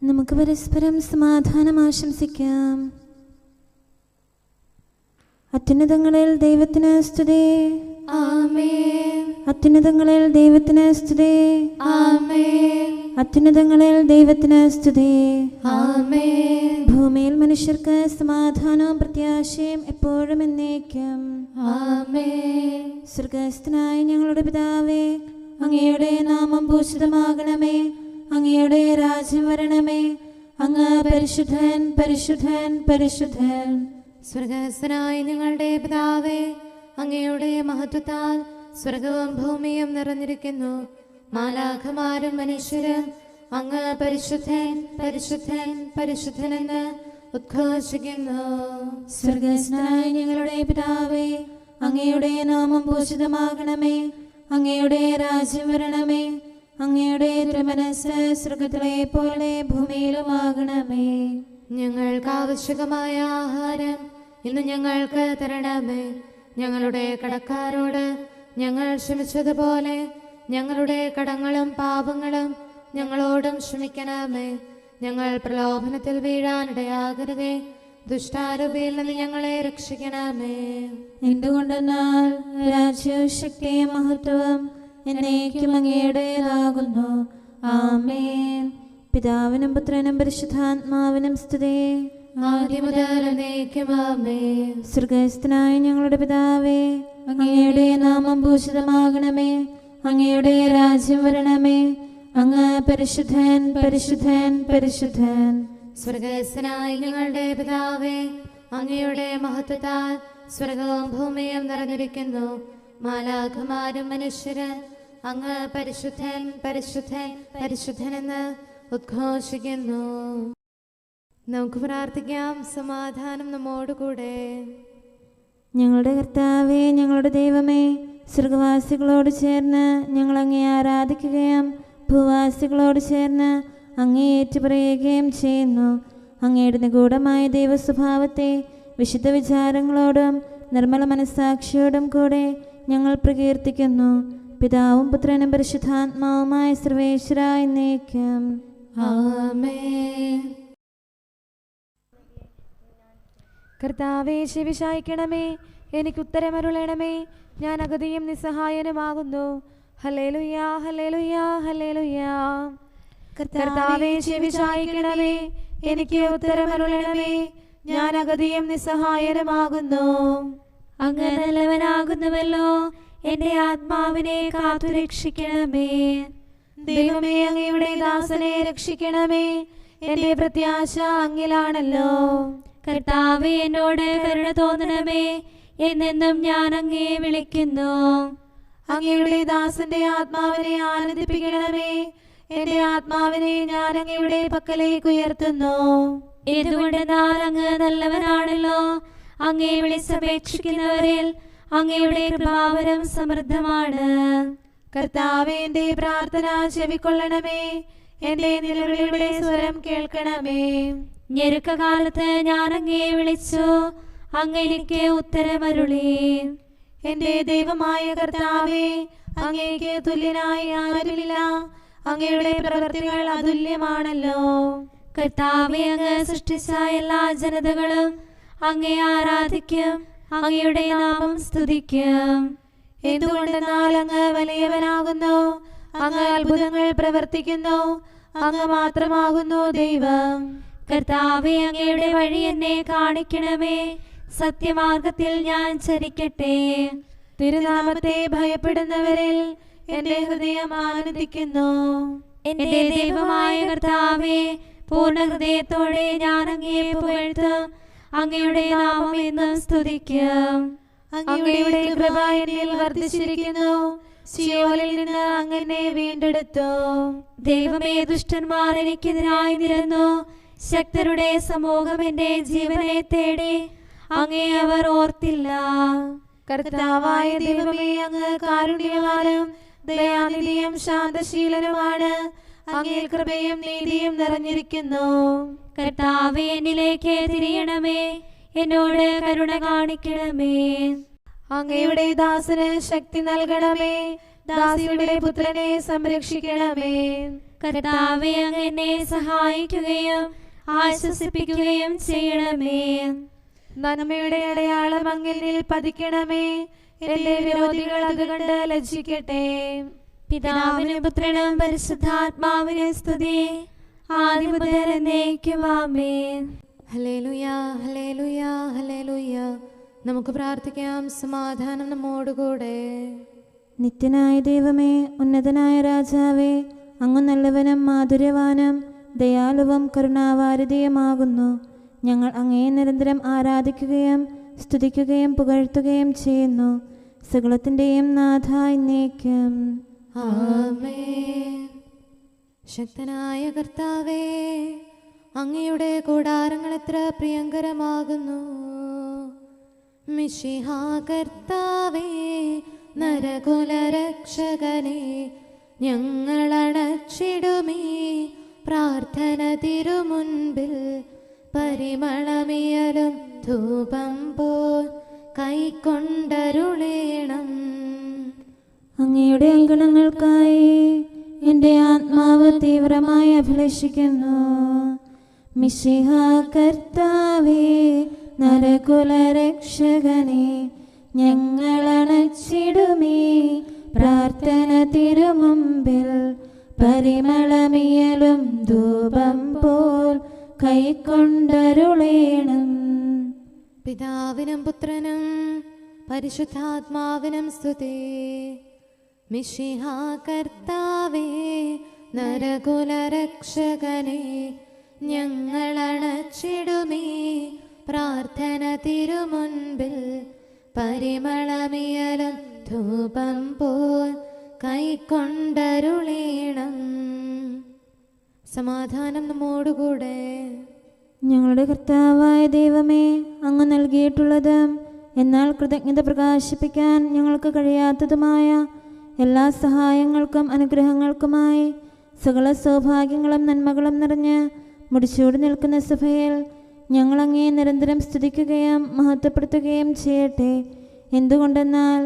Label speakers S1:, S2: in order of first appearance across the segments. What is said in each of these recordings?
S1: നമുക്ക് പരസ്പരം സമാധാനം ആശംസിക്കാം. അത്യുന്നതങ്ങളിൽ ദൈവത്തിന് സ്തുതി.
S2: ആമേൻ.
S1: അത്യുന്നതങ്ങളിൽ ദൈവത്തിന് സ്തുതി.
S2: ആമേൻ.
S1: അത്യുന്നതങ്ങളിൽ ദൈവത്തിന് സ്തുതി.
S2: ആമേൻ.
S1: ഭൂമിയിൽ മനുഷ്യർക്ക് സമാധാനവും പ്രത്യാശയും എപ്പോഴും എന്നേക്കും.
S2: ആമേൻ.
S1: സ്വർഗ്ഗസ്ഥനായ ഞങ്ങളുടെ പിതാവേ, അങ്ങയുടെ നാമം പൂജിതമാകണമേ. അങ്ങയുടെ രാജ്യം വരണമേ. അങ്ങ് പരിശുദ്ധൻ, പരിശുദ്ധൻ, പരിശുദ്ധൻ.
S2: സ്വർഗ്ഗസ്ഥനായ ഞങ്ങളുടെ പിതാവേ, അങ്ങയുടെ മഹത്വത്താൽ സ്വർഗവും ഭൂമിയും നിറഞ്ഞിരിക്കുന്നു. മാലാഖമാരും മനുഷ്യരും അങ്ങ് പരിശുദ്ധൻ, പരിശുദ്ധൻ, പരിശുദ്ധനെന്ന് ഉദ്ഘോഷിക്കുന്നു.
S1: സ്വർഗ്ഗസ്ഥനായ ഞങ്ങളുടെ പിതാവേ, അങ്ങയുടെ നാമം പൂജിതമാകണമേ. അങ്ങയുടെ രാജ്യം വരണമേ. അങ്ങയുടെ തിരുമനസ്സ് സ്വർഗ്ഗത്തിലെ പോലെ ഭൂമിയിലുമാകണമേ.
S2: ഞങ്ങൾക്ക് ആവശ്യമായ ആഹാരം ഇന്ന് ഞങ്ങൾക്ക് തരണമേ. ഞങ്ങളുടെ കടക്കാരോട് ഞങ്ങൾ ക്ഷമിച്ചതുപോലെ ഞങ്ങളുടെ കടങ്ങളും പാപങ്ങളും ഞങ്ങളോടും ക്ഷമിക്കണമേ. ഞങ്ങൾ പ്രലോഭനത്തിൽ വീഴാനിടയാകരുതേ. ദുഷ്ടാരൂപിയിൽ നിന്ന് ഞങ്ങളെ രക്ഷിക്കണമേ.
S1: എന്തുകൊണ്ടെന്നാൽ രാജ്യവും ശക്തിയും മഹത്വവും എന്നേക്കും അങ്ങയുടേതാകുന്നു. ആമേൻ. പിതാവിനും പുത്രനും പരിശുദ്ധാത്മാവിനും സ്തുതി.
S2: ആദ്യം മുതൽ എന്നേക്കും ആമേൻ.
S1: സ്വർഗ്ഗസ്ഥനായ ഞങ്ങളുടെ പിതാവേ, അങ്ങയുടെ നാമം പൂജിതമാകണമേ. അങ്ങയുടെ രാജ്യം വരണമേ. അങ്ങ് പരിശുദ്ധൻ, പരിശുദ്ധൻ, പരിശുദ്ധൻ.
S2: സ്വർഗ്ഗസ്ഥനായ ഞങ്ങളുടെ പിതാവേ, അങ്ങയുടെ മഹത്വത്താൽ സ്വർഗവും ഭൂമിയും നിറഞ്ഞിരിക്കുന്നു. മാലാഖമാരും മനുഷ്യരും അങ്ങ് പരിശുദ്ധൻ, പരിശുദ്ധൻ, പരിശുദ്ധനെന്ന് ഉദ്ഘോഷിക്കുന്നു. നമുക്ക് പ്രാർത്ഥിക്കാം. സമാധാനം നമ്മോടുകൂടെ.
S1: ഞങ്ങളുടെ കർത്താവേ, ഞങ്ങളുടെ ദൈവമേ, സ്വർഗവാസികളോട് ചേർന്ന് ഞങ്ങൾ അങ്ങേ ആരാധിക്കുകയും ഭൂവാസികളോട് ചേർന്ന് അങ്ങേ ഏറ്റുപറയുകയും ചെയ്യുന്നു. അങ്ങയുടെ നിഗൂഢമായ ദൈവസ്വഭാവത്തെ വിശുദ്ധ വിചാരങ്ങളോടും നിർമ്മല മനസ്സാക്ഷിയോടും കൂടെ ഞങ്ങൾ പ്രകീർത്തിക്കുന്നു. പിതാവും പുത്രനും പരിശുദ്ധാത്മാവുമായ സർവേശ്വരായ എന്നേക്കും.
S2: ആമേൻ.
S3: കർത്താവേ, ചെവിചായ്ക്കണമേ, എനിക്ക് ഉത്തരമരുളണമേ. ഞാൻ അഗതിയും നിസ്സഹായനുമാകുന്നു. ഹല്ലേലൂയ, ഹല്ലേലൂയ, ഹല്ലേലൂയ. കർത്താവേ, ചെവിചായ്ക്കണമേ, എനിക്ക് ഉത്തരമരുളണമേ. ഞാൻ അഗതിയും നിസ്സഹായനുമാകുന്നു.
S1: അങ്ങ് നല്ലവനാകുന്നുവല്ലോ. എന്റെ ആത്മാവിനെ കാത്തുരക്ഷിക്കണമേ.
S3: ദൈവമേ, അങ്ങയുടെ ദാസനെ രക്ഷിക്കണമേ. എന്റെ പ്രത്യാശ അങ്ങിലാണല്ലോ.
S1: കർത്താവേ, എന്നോട് കരുണ തോന്നണമേ. എന്നെന്നും ഞാൻ അങ്ങയെ വിളിക്കുന്നു.
S3: അങ്ങയുടെ ദാസന്റെ ആത്മാവിനെ ആനന്ദിപ്പിക്കണമേ. എന്റെ ആത്മാവിനെ ഞാൻ അങ്ങയുടെ പക്കലേക്ക് ഉയർത്തുന്നു.
S1: എന്തുകൊണ്ടെന്നാൽ അങ്ങ് നല്ലവനാണല്ലോ. അങ്ങയെ വിളിച്ചപേക്ഷിക്കുന്നവരിൽ അങ്ങയുടെ കൃപാവരം സമൃദ്ധമാണ്.
S3: കർത്താവേ, എന്റെ പ്രാർത്ഥന ചെവിക്കൊള്ളണമേ. എന്റെ നിലവിളിയുടെ സ്വരം കേൾക്കണമേ.
S1: ഞെരുക്കകാലത്ത് ഞാൻ അങ്ങയെ വിളിച്ചു. അങ്ങ് എനിക്ക് ഉത്തരമരുളി.
S3: എന്റെ ദൈവമായ കർത്താവേ, അങ്ങേക്ക് തുല്യനായി ആരുമില്ല. അങ്ങയുടെ പ്രവൃത്തികൾ അതുല്യമാണല്ലോ.
S1: കർത്താവേ, അങ്ങ് സൃഷ്ടിച്ച എല്ലാ ജനതകളും അങ്ങയെ ആരാധിക്കും. അങ്ങയുടെ നാമം സ്തുതിക്കും.
S3: എന്തുകൊണ്ടെന്നാൽ അങ്ങ് വലിയവനാകുന്നു. അങ്ങ് അത്ഭുതങ്ങൾ പ്രവർത്തിക്കുന്നു. അങ്ങ് മാത്രമാകുന്നു ദൈവം.
S1: കർത്താവേ, അങ്ങയുടെ വഴി എന്നെ കാണിക്കണമേ. സത്യമാർഗത്തിൽ ഞാൻ ചരിക്കട്ടെ.
S3: തിരുനാമത്തെ ഭയപ്പെടുന്നവരിൽ എന്റെ ഹൃദയം ആനന്ദിക്കുന്നു.
S1: എന്റെ ദൈവമായ കർത്താവേ, പൂർണ്ണ ഹൃദയത്തോടെ ഞാൻ അങ്ങയെ പുകഴ്ത്തും. അങ്ങയുടെ നാമം എന്നും സ്തുതിക്കും.
S3: അങ്ങയുടെ കൃപ എന്നിൽ വർദ്ധിച്ചിരിക്കുന്നു. സിയോനിൽ നിന്ന് അങ്ങനെ വീണ്ടെടുത്തു.
S1: ദൈവമേ, ദുഷ്ടന്മാർ എനിക്കെതിരായി നിരന്നു. ശക്തരുടെ സമൂഹം എന്റെ ജീവനെ തേടി. അങ്ങയെ അവർ ഓർത്തില്ല.
S3: കർത്താവായ ദൈവമേ, അങ്ങ് കാരുണ്യവാനും ദയാനിധിയും ശാന്തശീലനുമാണ്. അങ്ങയിൽ കൃപയും നീതിയും നിറഞ്ഞിരിക്കുന്നു.
S1: കർത്താവേ, എന്നിലേക്ക് തിരിയണമേ. എന്നോട് കരുണ കാണിക്കണമേ.
S3: അങ്ങയുടെ ദാസന് ശക്തി നൽകണമേ. ദാസിയുടെ പുത്രനെ സംരക്ഷിക്കണമേ.
S1: കർത്താവേ, അങ്ങ് എന്നെ സഹായിക്കുകയും ആശ്വസിപ്പിക്കുകയും ചെയ്യണമേ.
S3: നന്മയുടെ അടയാളം അങ്ങിൽ പതിക്കണമേ. എന്റെ വിരോധികൾ അത് കണ്ട് ലജ്ജിക്കട്ടെ.
S1: പിതാവിനും പുത്രനും പരിശുദ്ധാത്മാവിനും സ്തുതി, ആദ്യം മുതൽ എന്നേക്കും ആമേൻ.
S2: ഹല്ലേലൂയ, ഹല്ലേലൂയ, ഹല്ലേലൂയ. നമുക്ക് പ്രാർത്ഥിക്കാം. സമാധാനം നമ്മോടുകൂടെ.
S4: നിത്യനായ ദൈവമേ, ഉന്നതനായ രാജാവേ, അങ്ങ് നല്ലവനും മാധുര്യവാനും ദയാലുവും കരുണാവാരിധിയുമാകുന്നു. ഞങ്ങൾ അങ്ങയെ നിരന്തരം ആരാധിക്കുകയും സ്തുതിക്കുകയും പുകഴ്ത്തുകയും ചെയ്യുന്നു. സകലത്തിൻ്റെയും നാഥ എന്നേക്കും
S2: ആമേൻ. ശക്തനായ കർത്താവേ, അങ്ങയുടെ കൂടാരങ്ങൾ എത്ര പ്രിയങ്കരമാകുന്നു. മിശിഹാ കർത്താവേ, നരകുലരക്ഷകനെ, ഞങ്ങളണച്ചിടുമീ പ്രാർത്ഥന തിരുമുൻപിൽ. പരിമളമിയലും ധൂപം പോൽ കൈക്കൊണ്ടരുളേണം.
S4: അങ്ങയുടെ അങ്കണങ്ങൾക്കായി എൻ്റെ ആത്മാവ് തീവ്രമായി അഭിലഷിക്കുന്നു. മിശിഹാ കർത്താവേ, നരകുലരക്ഷകനെ, ഞങ്ങളണച്ചിടുമീ പ്രാർത്ഥന തിരുമുമ്പിൽ. പരിമളമിയലും ധൂപം പോൽ കൈക്കൊണ്ടരുളേണം.
S2: പിതാവിനും പുത്രനും പരിശുദ്ധാത്മാവിനും സ്തുതി. മിശിഹാ കർത്താവേ, നരകുലരക്ഷകനെ, ഞങ്ങളണച്ചിടുമീ പ്രാർത്ഥന തിരുമുൻപിൽ. പരിമളമിയലും ധൂപം പോൽ കൈക്കൊണ്ടരുളേണം. സമാധാനം നമ്മോടുകൂടെ.
S4: ഞങ്ങളുടെ കർത്താവായ ദൈവമേ, അങ്ങ് നൽകിയിട്ടുള്ളതും എന്നാൽ കൃതജ്ഞത പ്രകാശിപ്പിക്കാൻ ഞങ്ങൾക്ക് കഴിയാത്തതുമായ എല്ലാ സഹായങ്ങൾക്കും അനുഗ്രഹങ്ങൾക്കുമായി സകല സൗഭാഗ്യങ്ങളും നന്മകളും നിറഞ്ഞ് മുടിച്ചൂടി നിൽക്കുന്ന സഭയിൽ ഞങ്ങൾ അങ്ങയെ നിരന്തരം സ്തുതിക്കുകയും മഹത്വപ്പെടുത്തുകയും ചെയ്യട്ടെ. എന്തുകൊണ്ടെന്നാൽ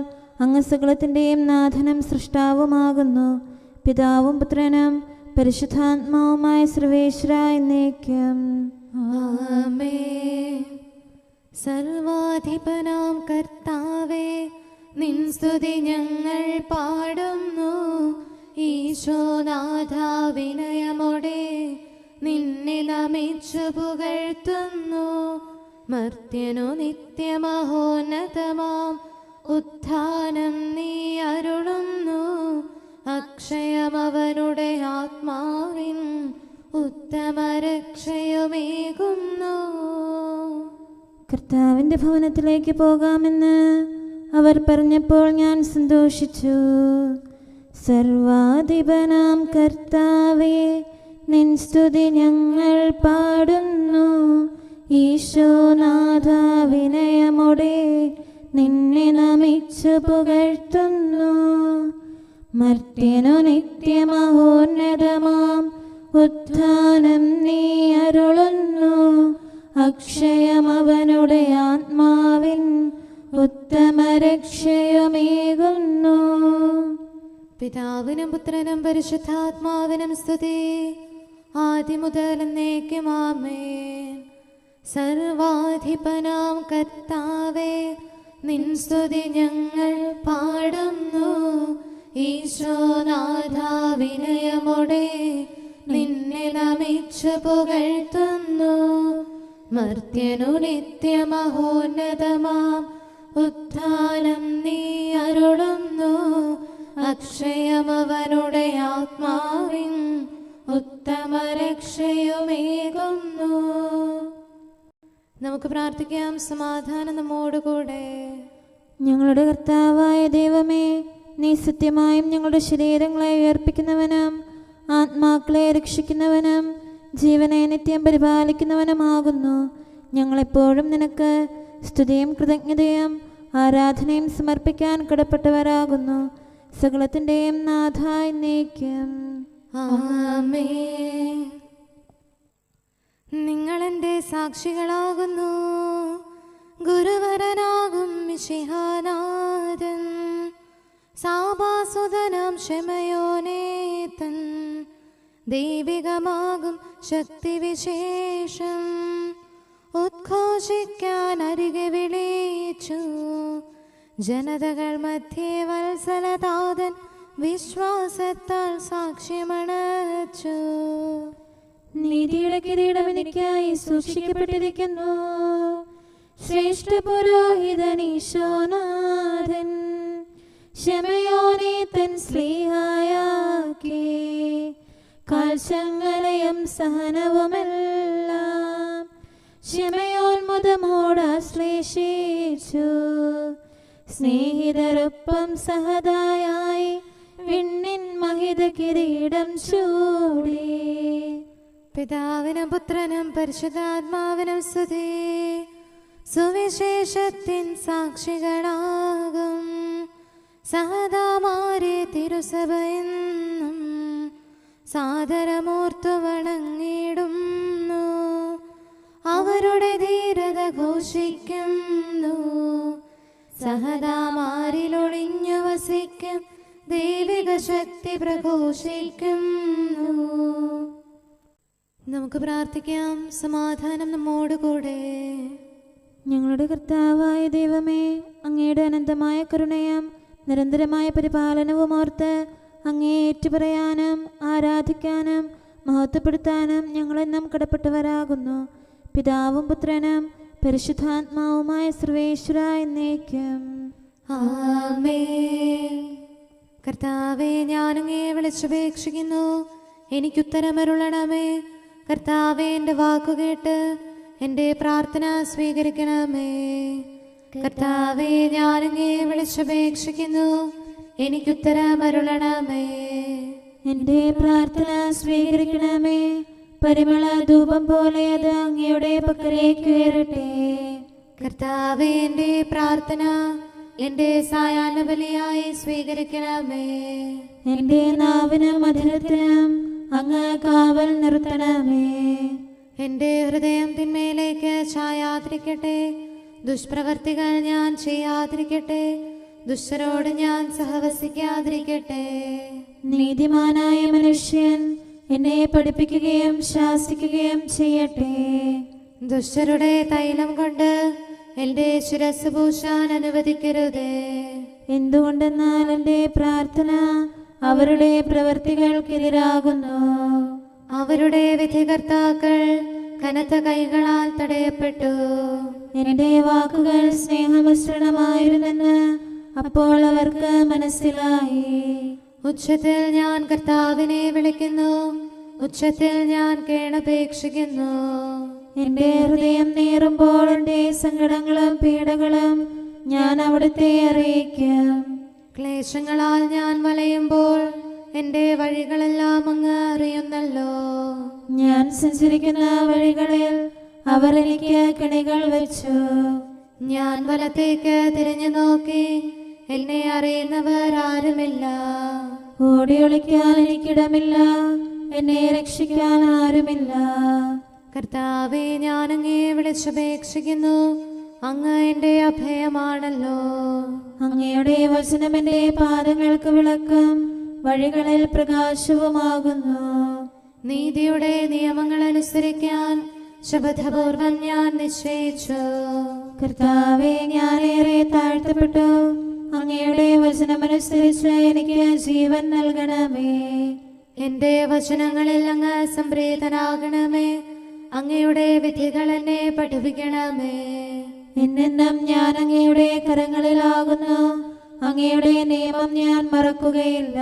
S4: അങ്ങ് സകലത്തിൻ്റെയും നാഥനും സൃഷ്ടാവുമാകുന്നു. പിതാവും പുത്രനും പരിശുദ്ധാത്മാവുമായ സർവേശ്വര എന്നേക്കും
S2: ആമേൻ. സർവാധിപനാം കർത്താവേ, നിൻ സ്തുതി ഞങ്ങൾ പാടുന്നു. ഈശോനാഥ, വിനയമോടെ നിന്നെ നമിച്ചു പുകഴ്ത്തുന്നു. മർത്യനു നിത്യമഹോന്നതമാം ഉത്ഥാനം നീ അരുളുന്നു. അക്ഷയമവനുടെ ആത്മാവിൻ ഉത്തമരക്ഷയുമേകുന്നു.
S4: കർത്താവിൻ്റെ ഭവനത്തിലേക്ക് പോകാമെന്ന് അവർ പറഞ്ഞപ്പോൾ ഞാൻ സന്തോഷിച്ചു. സർവാധിപനാം കർത്താവേ, നിൻ സ്തുതി ഞങ്ങൾ പാടുന്നു. ഈശോനാഥ, വിനയമോടെ നിന്നെ നമിച്ചു പുകഴ്ത്തുന്നു. മർത്യനു നിത്യമഹോന്നതമാം ഉത്ഥാനം നീ അരുളുന്നു. അക്ഷയമവനുടെ ആത്മാവിൻ ഉത്തമരക്ഷയുമേകുന്നു.
S2: പിതാവിനും പുത്രനും പരിശുദ്ധാത്മാവിനും സ്തുതി, ആദ്യം മുതൽ എന്നേക്കും ആമേൻ. സർവാധിപനാം കർത്താവേ, നിൻ സ്തുതി ഞങ്ങൾ പാടുന്നു. ഈശോനാഥ, വിനയമോടെ നിന്നെ നമിച്ചു പുകഴ്ത്തുന്നു. മർത്യനു നിത്യമഹോന്നതമാം ഉത്ഥാനം നീ അരുളുന്നു. അക്ഷയമവനുടെ ആത്മാവിൻ ഉത്തമരക്ഷയുമേകുന്നു. നമുക്ക് പ്രാർത്ഥിക്കാം. സമാധാനം നമ്മോടുകൂടെ.
S4: ഞങ്ങളുടെ കർത്താവായ ദൈവമേ, നീ സത്യമായും ഞങ്ങളുടെ ശരീരങ്ങളെ ഉയർപ്പിക്കുന്നവനും ആത്മാക്കളെ രക്ഷിക്കുന്നവനും ജീവനെ നിത്യം പരിപാലിക്കുന്നവനുമാകുന്നു. ഞങ്ങളെപ്പോഴും നിനക്ക് സ്തുതിയും കൃതജ്ഞതയും ആരാധനയും സമർപ്പിക്കാൻ കടപ്പെട്ടവരാകുന്നു. സകലത്തിൻ്റെയും നാഥ എന്നേക്കും
S2: ആമേൻ. നിങ്ങളെൻ്റെ സാക്ഷികളാകുന്നു. ഗുരുവരനാകും മിശിഹാനാഥൻ, സാബാസുതനാം ശമയോനേതൻ, ദൈവികമാകും ശക്തിവിശേഷം ഉദ്ഘോഷിക്കാൻ അരികെ വിളിച്ചു. ജനതകൾ മധ്യേ വത്സലതാതൻ വിശ്വാസത്താൽ സാക്ഷ്യമണച്ചു.
S4: നീതിയുടെ കിരീടം എനിക്കായി സൂക്ഷിക്കപ്പെട്ടിരിക്കുന്നു. ശ്രേഷ്ഠ പുരോഹിതനീശോനാഥൻ ശമയോനെ തൻ സ്ലീഹായാക്കി. കാൽച്ചങ്ങലയും സഹനവുമെല്ലാം ശമയോന്മുതമോടാശ്ലേഷിച്ചു. സ്നേഹിതരൊപ്പം സഹതായായി വിണ്ണിൻ മഹിത കിരീടം ചൂടി.
S2: പിതാവിനും പുത്രനും പരിശുദ്ധാത്മാവിനും സ്തുതി. സുവിശേഷത്തിൻ സാക്ഷികളാകും സഹതാമാരെ തിരുസഭയെന്നും സാദരമോർത്തു വണങ്ങിടുന്നു. അവരുടെ ധീരത ഘോഷിക്കുന്നു. സഹതാമാരിലൊളിഞ്ഞു വസിക്കും ദൈവിക ശക്തി പ്രഘോഷിക്കുന്നു. നമുക്ക് പ്രാർത്ഥിക്കാം. സമാധാനം നമ്മോടുകൂടെ.
S4: ഞങ്ങളുടെ കർത്താവായ ദൈവമേ, അങ്ങയുടെ അനന്തമായ കരുണയും നിരന്തരമായ പരിപാലനവും ഓർത്ത് അങ്ങേ ഏറ്റുപറയാനും ആരാധിക്കാനും മഹത്വപ്പെടുത്താനും ഞങ്ങളെന്നും കടപ്പെട്ടവരാകുന്നു. പിതാവും പുത്രനും പരിശുദ്ധാത്മാവുമായ സർവേശ്വര എന്നേക്കും
S2: ആമേൻ. കർത്താവേ, ഞാനങ്ങേ വിളിച്ചപേക്ഷിക്കുന്നു, എനിക്കുത്തരമരുളണമേ. കർത്താവേ, എൻ്റെ വാക്കുകേട്ട് എൻ്റെ പ്രാർത്ഥന സ്വീകരിക്കണമേ. കർത്താവേ, ഞാനങ്ങേ വിളിച്ചപേക്ഷിക്കുന്നു, എനിക്കുത്തരമരുളണമേ.
S4: എൻ്റെ പ്രാർത്ഥന സ്വീകരിക്കണമേ. പരിമള ധൂപം പോലെ അത് അങ്ങയുടെ പക്കലേക്ക് ഉയരട്ടെ.
S2: കർത്താവേ, എൻ്റെ പ്രാർത്ഥന എൻ്റെ സായാഹ്ന ബലിയായി സ്വീകരിക്കണമേ.
S4: എൻ്റെ നാവിനും മധുരത്തിനും അങ്ങ് കാവൽ നിർത്തണമേ.
S2: എൻ്റെ ഹൃദയം തിന്മയിലേക്ക് ചായാതിരിക്കട്ടെ. ദുഷ്പ്രവർത്തികൾ ഞാൻ ചെയ്യാതിരിക്കട്ടെ. ദുഷ്ടരോട് ഞാൻ സഹവസിക്കാതിരിക്കട്ടെ.
S4: നീതിമാനായ മനുഷ്യൻ എന്നെ പഠിപ്പിക്കുകയും ശാസിക്കുകയും ചെയ്യട്ടെ.
S2: ദുഷ്ടരുടെ തൈലം കൊണ്ട് എൻ്റെ ശിരസ് പൂശാൻ അനുവദിക്കരുതേ.
S4: എന്തുകൊണ്ടെന്നാൽ എൻ്റെ പ്രാർത്ഥന അവരുടെ പ്രവൃത്തികൾക്കെതിരാകുന്നു.
S2: അവരുടെ വിധികർത്താക്കൾ കനത്ത കൈകളാൽ തടയപ്പെട്ടു.
S4: എൻ്റെ വാക്കുകൾ സ്നേഹമിശ്രണമായിരുന്നെന്ന് അപ്പോൾ അവർക്ക് മനസ്സിലായി.
S2: ഉച്ചത്തിൽ ഞാൻ കർത്താവിനെ വിളിക്കുന്നു, ഉച്ചത്തിൽ ഞാൻ കേണപേക്ഷിക്കുന്നു.
S4: എൻ്റെ ഹൃദയം നീറുമ്പോൾ എൻ്റെ സങ്കടങ്ങളും പീഡകളും ഞാൻ അവിടുത്തെ അറിയിക്കും.
S2: ക്ലേശങ്ങളാൽ ഞാൻ വലയുമ്പോൾ എൻ്റെ വഴികളെല്ലാം അങ്ങ് അറിയുന്നല്ലോ.
S4: ഞാൻ സഞ്ചരിക്കുന്ന വഴികളിൽ അവർ എനിക്ക് കെണികൾ വെച്ചു.
S2: ഞാൻ വലത്തേക്ക് തിരിഞ്ഞു നോക്കി, എന്നെ അറിയുന്നവർ ആരുമില്ല.
S4: ഓടി ഒളിക്കാൻ എനിക്കിടമില്ല, എന്നെ രക്ഷിക്കാൻ ആരുമില്ല.
S2: കർത്താവേ, ഞാനങ്ങേ വിളിച്ചപേക്ഷിക്കുന്നു, അങ്ങ് എൻ്റെ അഭയമാണല്ലോ.
S4: അങ്ങയുടെ വചനം എൻ്റെ പാദങ്ങൾക്ക് വിളക്കും വഴികളിൽ പ്രകാശവുമാകുന്നു.
S2: നീതിയുടെ നിയമങ്ങൾ അനുസരിക്കാൻ ശപഥപൂർവം ഞാൻ നിശ്ചയിച്ചു.
S4: കർത്താവേ, ഞാനേറെ താഴ്ത്തപ്പെട്ടു. അങ്ങയുടെ വചനമനുസരിച്ച് എനിക്ക് ജീവൻ നൽകണമേ.
S2: എൻ്റെ വചനങ്ങളിൽ അങ്ങ് സംപ്രീതനാകണമേ. അങ്ങയുടെ വിധികൾ എന്നെ പഠിപ്പിക്കണമേ.
S4: എന്നെന്നും ഞാൻ അങ്ങയുടെ കരങ്ങളിലാകുന്നു. അങ്ങയുടെ നിയമം ഞാൻ മറക്കുകയില്ല.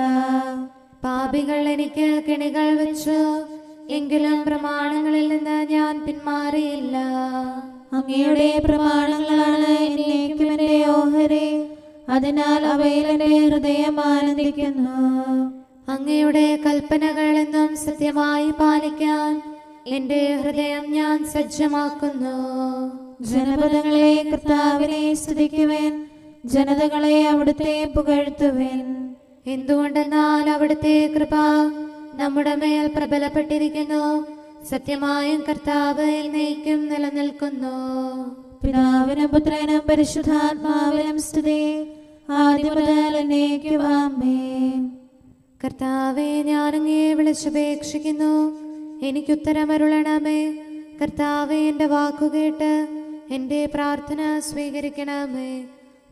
S2: പാപികൾ എനിക്ക് കെണികൾ വെച്ചു, എങ്കിലും പ്രമാണങ്ങളിൽ നിന്ന് ഞാൻ പിന്മാറിയില്ല.
S4: അങ്ങയുടെ പ്രമാണങ്ങളാണ് എന്നേക്കും എൻ്റെ ഓഹരി. അതിനാൽ അവയിൽ എൻ്റെ ഹൃദയം ആനന്ദിക്കുന്നു.
S2: അങ്ങയുടെ കൽപ്പനകൾ എന്നും സത്യമായി പാലിക്കാൻ എൻ്റെ ഹൃദയം ഞാൻ സജ്ജമാക്കുന്നു.
S4: ജനപദങ്ങളെ കർത്താവിനെ സ്തുതിക്കുവിൻ, ജനതകളെ അവിടുത്തെ പുകഴ്ത്തുവിൻ.
S2: എന്തുകൊണ്ടെന്നാൽ അവിടുത്തെ കൃപ നമ്മുടെ മേൽ പ്രബലപ്പെട്ടിരിക്കുന്നു. സത്യമായും കർത്താവ് എന്നേക്കും നിലനിൽക്കുന്നു.
S4: പിതാവിനും പുത്രനും പരിശുദ്ധാത്മാവിനും സ്തുതി, ആദ്യം മുതൽ എന്നേക്കും ആമേൻ.
S2: കർത്താവെ, ഞാനങ്ങയെ വിളിച്ചപേക്ഷിക്കുന്നു, എനിക്കുത്തരമരുളണമേ. കർത്താവെ, എൻ്റെ വാക്കുകേട്ട് എൻ്റെ പ്രാർത്ഥന സ്വീകരിക്കണമേ.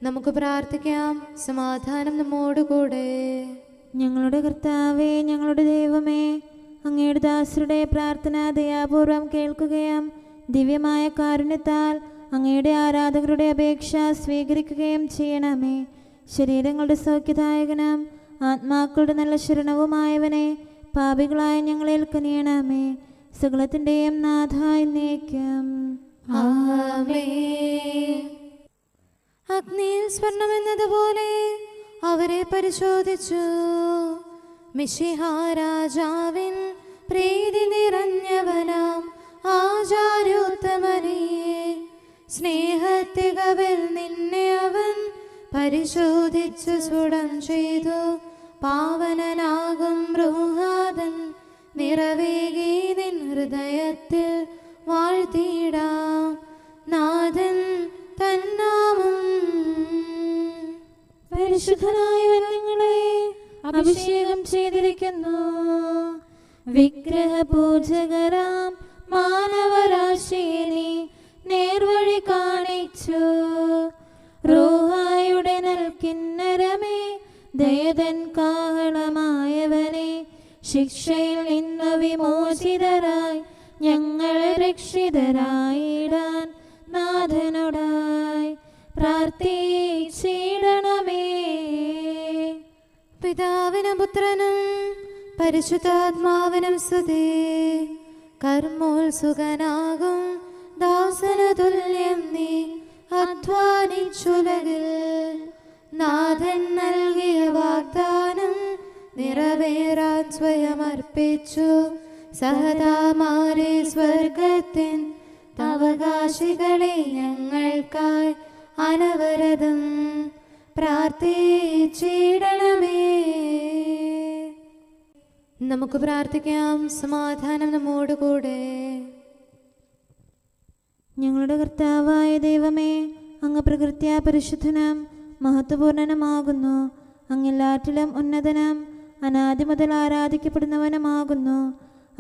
S2: നമുക്ക് പ്രാർത്ഥിക്കാം. സമാധാനം നമ്മോടുകൂടെ.
S4: ഞങ്ങളുടെ കർത്താവേ, ഞങ്ങളുടെ ദൈവമേ, അങ്ങയുടെ ദാസരുടെ പ്രാർത്ഥന ദയാപൂർവം കേൾക്കുകയും ദിവ്യമായ കാരുണ്യത്താൽ അങ്ങയുടെ ആരാധകരുടെ അപേക്ഷ സ്വീകരിക്കുകയും ചെയ്യണമേ. ശരീരങ്ങളുടെ സൗഖ്യദായകനും ആത്മാക്കളുടെ നല്ല ശരണവുമായവനെ, പാപികളായ ഞങ്ങളിൽ കനിയണമേ. സകലത്തിൻ്റെയും നാഥായി എന്നേക്കും.
S2: ആമേൻ. അഗ്നിയിൽ സ്വർണമെന്നതുപോലെ അവരെ പരിശോധിച്ചു. മിശിഹാ രാജാവിൻ പ്രീതി നിറഞ്ഞവനാം ആചാര്യോത്തമനേ, സ്നേഹത്തികവിൽ നിന്നെ അവൻ പരിശോധിച്ചു സുടം ചെയ്തു. പാവനനാകും റൂഹാദൻ നിറവേകി നിൻ ഹൃദയത്തിൽ വാഴ്ത്തിയിടാം നാഥൻ തന്നാമം.
S4: പരിശുദ്ധനായവൻ നിങ്ങളെ അഭിഷേകം ചെയ്തിരിക്കുന്നു. വിഗ്രഹ പൂജകരാം മാനവരാശിയെ നീ നേർവഴി കാണിച്ചു. റൂഹായുടെ നൽകിന്നരമേ, ദയതൻ കാഹളമായവനെ, ശിക്ഷയിൽ നിന്ന് വിമോചിതരായി ഞങ്ങളെ രക്ഷിതരായിടാൻ നാഥനോടായി പ്രാർത്ഥിച്ചിടണമേ.
S2: പിതാവിനും പുത്രനും പരിശുദ്ധാത്മാവിനും സ്തുതി. കർമ്മോത്സുകനാകും ദാസനു തുല്യം നീ അധ്വാനിച്ചുലകിൽ. നാഥൻ നൽകിയ വാഗ്ദാനം നിറവേറാൻ സ്വയമർപ്പിച്ചു. സഹതാമാരെ സ്വർഗത്തിൻ അവകാശികളെ ഞങ്ങൾക്കായി അനവരതം പ്രാർത്ഥിച്ചിടണമേ. നമുക്ക് പ്രാർത്ഥിക്കാം. സമാധാനം നമ്മോടുകൂടെ.
S4: ഞങ്ങളുടെ കർത്താവായ ദൈവമേ, അങ്ങ് പ്രകൃത്യാ പരിശുദ്ധനും മഹത്വപൂർണനുമാകുന്നു. അങ്ങെല്ലാറ്റിലും ഉന്നതനും അനാദി മുതൽ ആരാധിക്കപ്പെടുന്നവനുമാകുന്നു.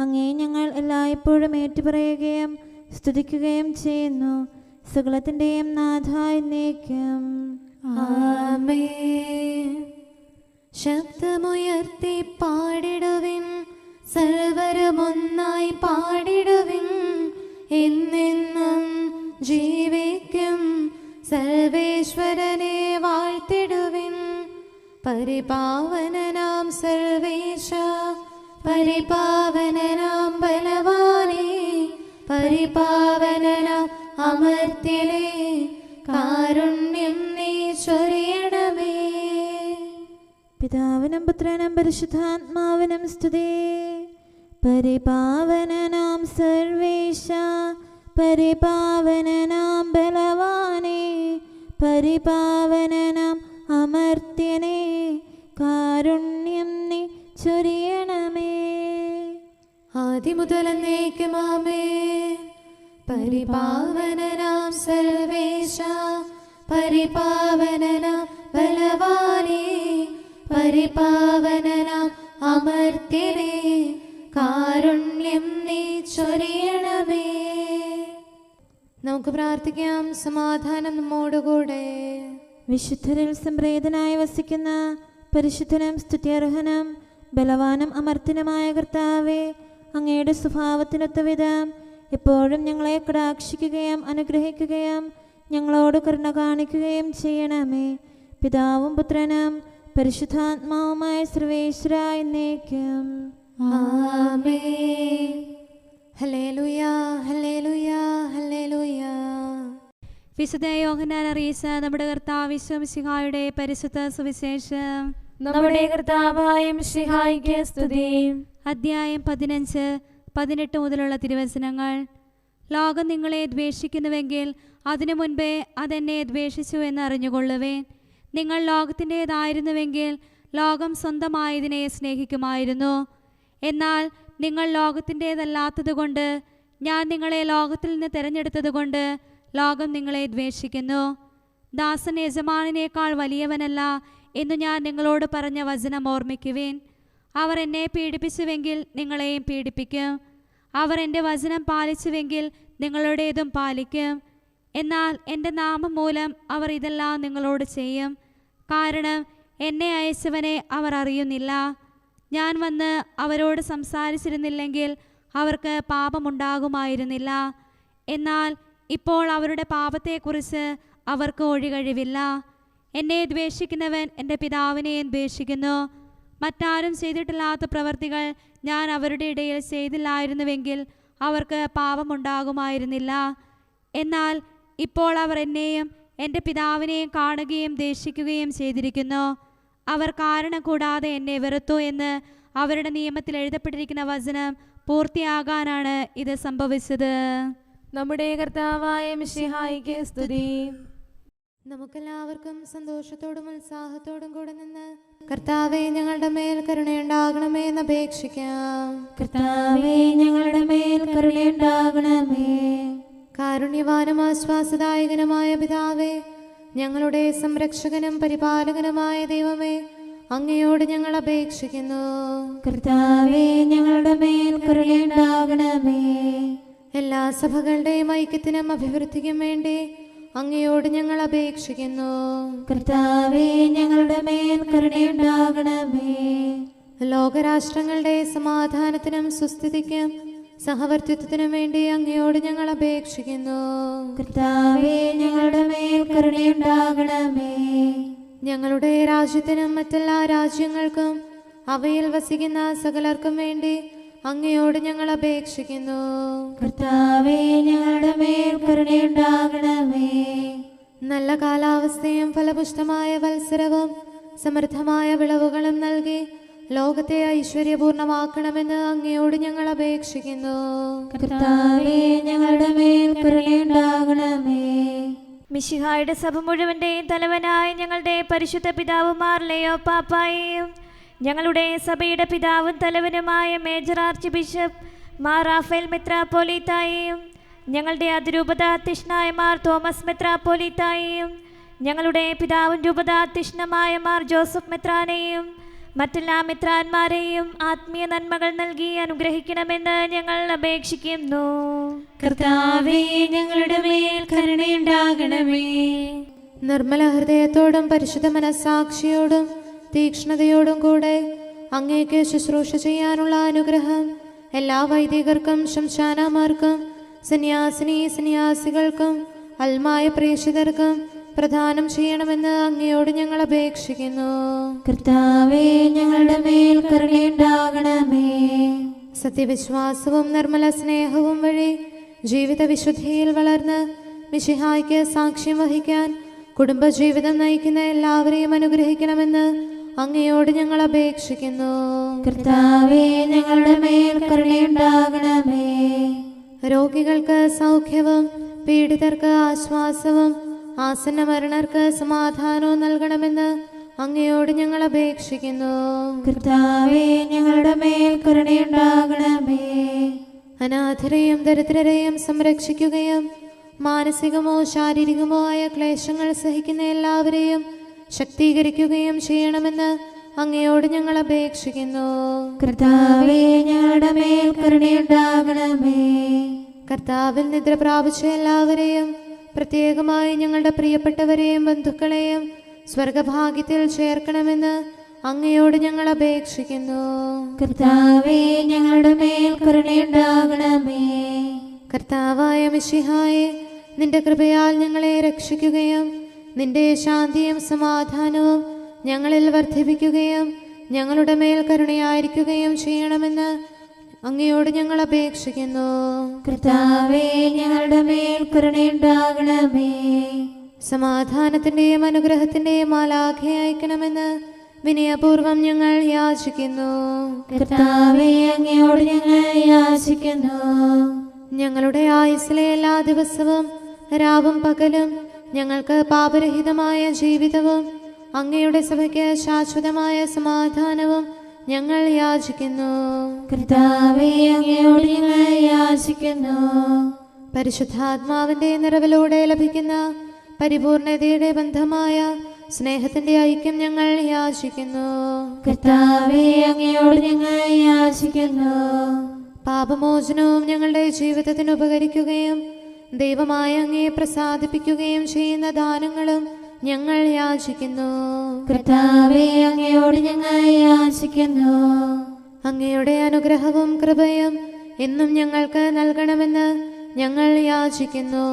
S4: അങ്ങേ ഞങ്ങൾ എല്ലായ്പ്പോഴും ഏറ്റുപറയുകയും സ്തുതിക്കുകയും ചെയ്യുന്നു. സകലത്തിൻ്റെയും നാഥായി എന്നേക്കും.
S2: ആമേൻ. ശബ്ദമുയർത്തി പാടിടുവിൻ, സർവരുമൊന്നായി പാടിടുവിൻ. എന്നെന്നും ജീവിക്കും സർവേശ്വരനെ വാഴ്ത്തിടുവിൻ. പരിപാവനനാം സർവേശ, പരിപാവനനാം ബലവാനേ, പരിപാവനനാം അമർത്യനേ, കാരുണ്യം നീ ചൊരിയണമേ.
S4: പിതാവിനും പുത്രനും പരിശുദ്ധാത്മാവിനും സ്തുതി. പരിപാവനനാം സർവേശ, പരിപാവനനാം ബലവാനേ, പരിപാവനനാം അമർത്യനേ, കാരുണ്യം നീ ചൊരിയണമേ.
S2: ആദിമുതൽ എന്നേക്കും ആമേൻ. പരിപാവനനാം സർവേശ, പരിപാവനനാം ബലവാനേ, പരിപാവനനാം അമർത്യനേ, കാരുണ്യം നീ ചൊരിയണമേ. നമുക്ക് പ്രാർത്ഥിക്കാം. സമാധാനം നമ്മോടുകൂടെ.
S4: വിശുദ്ധരിൽ സംപ്രേതനായി വസിക്കുന്ന പരിശുദ്ധനും സ്തുത്യർഹനും ബലവാനും അമർത്യനുമായ കർത്താവേ, അങ്ങയുടെ സ്വഭാവത്തിനൊത്ത വിധം എപ്പോഴും ഞങ്ങളെ കടാക്ഷിക്കുകയും അനുഗ്രഹിക്കുകയും ഞങ്ങളോട് കരുണ കാണിക്കുകയും ചെയ്യണമേ. പിതാവും പുത്രനും പരിശുദ്ധാത്മാവുമായ സർവേശ്വര എന്നേക്കും.
S2: ആമേൻ. ഹല്ലേലൂയ, ഹല്ലേലൂയ, ഹല്ലേലൂയ.
S3: വിശുദ്ധ യോഹന്നാൻ അറിയിച്ച നമ്മുടെ കർത്താവ് മിശിഹായുടെ പരിശുദ്ധ സുവിശേഷം.
S1: നമ്മുടെ കർത്താവായ മിശിഹായ്ക്ക് സ്തുതി.
S3: അധ്യായം 15-18 മുതലുള്ള തിരുവചനങ്ങൾ. ലോകം നിങ്ങളെ ദ്വേഷിക്കുന്നുവെങ്കിൽ അതിനു മുൻപേ അതെന്നെ ദ്വേഷിച്ചു എന്ന് അറിഞ്ഞുകൊള്ളുവേൻ. നിങ്ങൾ ലോകത്തിൻ്റേതായിരുന്നുവെങ്കിൽ ലോകം സ്വന്തമായതിനെ സ്നേഹിക്കുമായിരുന്നു. എന്നാൽ നിങ്ങൾ ലോകത്തിൻ്റേതല്ലാത്തതുകൊണ്ട്, ഞാൻ നിങ്ങളെ ലോകത്തിൽ നിന്ന് തിരഞ്ഞെടുത്തതുകൊണ്ട് ലോകം നിങ്ങളെ ദ്വേഷിക്കുന്നു. ദാസൻ യജമാനേക്കാൾ വലിയവനല്ല എന്ന് ഞാൻ നിങ്ങളോട് പറഞ്ഞ വചനം ഓർമ്മിക്കുവേൻ. അവർ എന്നെ പീഡിപ്പിച്ചുവെങ്കിൽ നിങ്ങളെയും പീഡിപ്പിക്കും. അവർ എൻ്റെ വചനം പാലിച്ചുവെങ്കിൽ നിങ്ങളുടേതും പാലിക്കും. എന്നാൽ എൻ്റെ നാമം മൂലം അവർ ഇതെല്ലാം നിങ്ങളോട് ചെയ്യും. കാരണം എന്നെ അയച്ചവനെ അവർ അറിയുന്നില്ല. ഞാൻ വന്ന് അവരോട് സംസാരിച്ചിരുന്നില്ലെങ്കിൽ അവർക്ക് പാപമുണ്ടാകുമായിരുന്നില്ല. എന്നാൽ ഇപ്പോൾ അവരുടെ പാപത്തെക്കുറിച്ച് അവർക്ക് ഒഴികഴിവില്ല. എന്നെ ദ്വേഷിക്കുന്നവൻ എൻ്റെ പിതാവിനെയും ദ്വേഷിക്കുന്നു. മറ്റാരും ചെയ്തിട്ടില്ലാത്ത പ്രവർത്തികൾ ഞാൻ അവരുടെ ഇടയിൽ ചെയ്തില്ലായിരുന്നുവെങ്കിൽ അവർക്ക് പാപമുണ്ടാകുമായിരുന്നില്ല. എന്നാൽ ഇപ്പോൾ അവർ എന്നെയും എൻ്റെ പിതാവിനെയും കാണുകയും ദ്വേഷിക്കുകയും ചെയ്തിരിക്കുന്നു. അവർ കാരണം കൂടാതെ എന്നെ വെറുത്തു എന്ന് അവരുടെ നിയമത്തിൽ എഴുതപ്പെട്ടിരിക്കുന്ന വചനം പൂർത്തിയാകാനാണ് ഇത് സംഭവിച്ചത്.
S1: നമ്മുടെ കർത്താവായ മിശിഹായിക്ക് സ്തുതി.
S2: നമുക്കെല്ലാവർക്കും സന്തോഷത്തോടും ഉത്സാഹത്തോടും കൂടെ നിന്ന് കർത്താവേ ഞങ്ങളുടെ മേൽ കരുണയുണ്ടാകണമേ എന്ന് അപേക്ഷിക്കാം.
S4: കർത്താവേ ഞങ്ങളുടെ മേൽ കരുണയുണ്ടാകണമേ.
S2: കാരുണ്യവാനും ആശ്വാസദായകനുമായ പിതാവേ, ഞങ്ങളുടെ സംരക്ഷകനും പരിപാലകനുമായ ദൈവമേ, അങ്ങയോട് ഞങ്ങൾ അപേക്ഷിക്കുന്നു.
S4: കർത്താവേ ഞങ്ങളുടെ മേൽ കരുണയുണ്ടാകണമേ.
S2: എല്ലാ സഭകളുടെയും ഐക്യത്തിനും അഭിവൃദ്ധിക്കും വേണ്ടി അങ്ങയോട് ഞങ്ങൾ അപേക്ഷിക്കുന്നു.
S4: കർത്താവേ ഞങ്ങളുടെ മേൽ കരുണയുണ്ടാകണമേ.
S2: ലോകരാഷ്ട്രങ്ങളുടെ സമാധാനത്തിനും സുസ്ഥിതിക്കും സഹവർത്തിത്വത്തിനും വേണ്ടി അങ്ങയോട് ഞങ്ങൾ അപേക്ഷിക്കുന്നു.
S4: കർത്താവേ ഞങ്ങളുടെ മേൽ കരുണയുണ്ടാകണമേ.
S2: ഞങ്ങളുടെ രാജ്യത്തിനും മറ്റെല്ലാ രാജ്യങ്ങൾക്കും അവയിൽ വസിക്കുന്ന സകലർക്കും വേണ്ടി അങ്ങയോട് ഞങ്ങൾ അപേക്ഷിക്കുന്നു.
S4: കർത്താവേ ഞങ്ങളുടെ മേൽ കരുണയുണ്ടാകണമേ.
S2: നല്ല കാലാവസ്ഥയും ഫലപുഷ്ടമായ വത്സരവും സമൃദ്ധമായ വിളവുകളും നൽകി ലോകത്തെ ഐശ്വര്യപൂർണമാക്കണമെന്ന് അങ്ങയോട് ഞങ്ങൾ അപേക്ഷിക്കുന്നു.
S4: കർത്താവേ ഞങ്ങളുടെ മേൽ കരുണയുണ്ടാകണമേ.
S1: മിശിഹായുടെ സഭ മുഴുവൻ്റെയും തലവനായ ഞങ്ങളുടെ പരിശുദ്ധ പിതാവുമാർ ലെയോ പാപ്പായെയും ഞങ്ങളുടെ സഭയുടെ പിതാവും തലവനുമായ major archbishop Mar Raphael മെത്രാപ്പോലീത്തായെയും ഞങ്ങളുടെ അതിരൂപതാധ്യക്ഷനായ മാർ തോമസ് മെത്രാപ്പോലീത്തായെയും ഞങ്ങളുടെ പിതാവും രൂപതാധ്യക്ഷനുമായ മാർ ജോസഫ് മെത്രാനെയും മറ്റെല്ലാ മെത്രാന്മാരെയും ആത്മീയ നന്മകൾ നൽകി അനുഗ്രഹിക്കണമെന്ന് ഞങ്ങൾ അപേക്ഷിക്കുന്നു.
S4: കർത്താവേ ഞങ്ങളുടെ മേൽ കരുണയുണ്ടാകണമേ.
S2: നിർമ്മല ഹൃദയത്തോടും പരിശുദ്ധ മനസ്സാക്ഷിയോടും തീക്ഷ്ണതയോടും കൂടെ അങ്ങേക്ക് ശുശ്രൂഷ ചെയ്യാനുള്ള അനുഗ്രഹം എല്ലാ വൈദികർക്കും ശംശാനമാർക്കും സന്യാസികൾക്കും അൽമായ പ്രേക്ഷിതർക്കും പ്രദാനം ചെയ്യണമെന്ന് അങ്ങയോട് ഞങ്ങൾ അപേക്ഷിക്കുന്നു.
S4: കർത്താവേ ഞങ്ങളുടെ മേൽ കരുണയുണ്ടാകണമേ.
S2: സത്യവിശ്വാസവും നിർമ്മല സ്നേഹവും വഴി ജീവിത വിശുദ്ധിയിൽ വളർന്ന് മിശിഹായ്ക്ക് സാക്ഷ്യം വഹിക്കാൻ കുടുംബജീവിതം നയിക്കുന്ന എല്ലാവരെയും അനുഗ്രഹിക്കണമെന്ന് അങ്ങയോട് ഞങ്ങൾ അപേക്ഷിക്കുന്നു.
S4: കർത്താവേ ഞങ്ങളുടെ മേൽ കരുണയുണ്ടാകണമേ.
S2: രോഗികൾക്ക് സൗഖ്യവും പീഡിതർക്ക് ആശ്വാസവും ആസന്ന മരണർക്ക് സമാധാനവും നൽകണമെന്ന് അങ്ങയോട് ഞങ്ങൾ അപേക്ഷിക്കുന്നു.
S4: കർത്താവേ ഞങ്ങളുടെ മേൽ കരുണയുണ്ടാകണമേ.
S2: അനാഥരെയും ദരിദ്രരെയും സംരക്ഷിക്കുകയും മാനസികമോ ശാരീരികമോ ആയ ക്ലേശങ്ങൾ സഹിക്കുന്ന എല്ലാവരെയും ശക്തീകരിക്കുകയും ചെയ്യണമെന്ന് അങ്ങയോട് ഞങ്ങൾ അപേക്ഷിക്കുന്നു.
S4: കർത്താവേ ഞങ്ങളുടെ മേൽ കരുണയുണ്ടാകണമേ.
S2: കർത്താവിൽ നിദ്ര പ്രാപിച്ച എല്ലാവരെയും പ്രത്യേകമായി ഞങ്ങളുടെ പ്രിയപ്പെട്ടവരെയും ബന്ധുക്കളെയും സ്വർഗഭാഗ്യത്തിൽ ചേർക്കണമെന്ന് അങ്ങയോട് ഞങ്ങൾ അപേക്ഷിക്കുന്നു.
S4: കർത്താവേ ഞങ്ങളുടെ മേൽ കരുണയുണ്ടാകണമേ.
S2: കർത്താവായ മിശിഹായെ, നിന്റെ കൃപയാൽ ഞങ്ങളെ രക്ഷിക്കുകയും നിന്റെ ശാന്തിയും സമാധാനവും ഞങ്ങളിൽ വർദ്ധിപ്പിക്കുകയും ഞങ്ങളുടെ മേൽ കരുണയായിരിക്കുകയും ചെയ്യണമെന്ന് അങ്ങയോട് ഞങ്ങൾ അപേക്ഷിക്കുന്നു.
S4: കർത്താവേ ഞങ്ങളുടെ മേൽ കരുണയുണ്ടാകണമേ.
S2: സമാധാനത്തിന്റെയും അനുഗ്രഹത്തിന്റെയും മാലാഖയെ അയക്കണമെന്ന് വിനയപൂർവം ഞങ്ങൾ യാചിക്കുന്നു.
S4: കർത്താവേ അങ്ങയോട് ഞങ്ങൾ യാചിക്കുന്നു.
S2: ഞങ്ങളുടെ ആയുസ്സിലെ എല്ലാ ദിവസവും രാവും പകലും ഞങ്ങൾക്ക് പാപരഹിതമായ ജീവിതവും അങ്ങയുടെ സഭയ്ക്ക് ശാശ്വതമായ സമാധാനവും ഞങ്ങൾ യാചിക്കുന്നു.
S4: കർത്താവേ അങ്ങയോട് ഞങ്ങൾ യാചിക്കുന്നു.
S2: പരിശുദ്ധാത്മാവിന്റെ നിറവിലൂടെ ലഭിക്കുന്ന പരിപൂർണതയുടെ ബന്ധമായ സ്നേഹത്തിന്റെ ഐക്യം ഞങ്ങൾ യാചിക്കുന്നു.
S4: കർത്താവേ, അങ്ങയോട് ഞങ്ങൾ യാചിക്കുന്നു.
S2: പാപമോചനവും ഞങ്ങളുടെ ജീവിതത്തിന് ഉപകരിക്കുകയും ദൈവമായ അങ്ങയെ പ്രസാദിപ്പിക്കുകയും ചെയ്യുന്ന ദാനങ്ങളും ഞങ്ങൾ യാചിക്കുന്നു.
S4: കർത്താവേ, അങ്ങയോട് ഞങ്ങൾ യാചിക്കുന്നു.
S2: അങ്ങയുടെ അനുഗ്രഹവും കൃപയും എന്നും ഞങ്ങൾക്ക് നൽകണമെന്ന് ഞങ്ങൾ യാചിക്കുന്നു.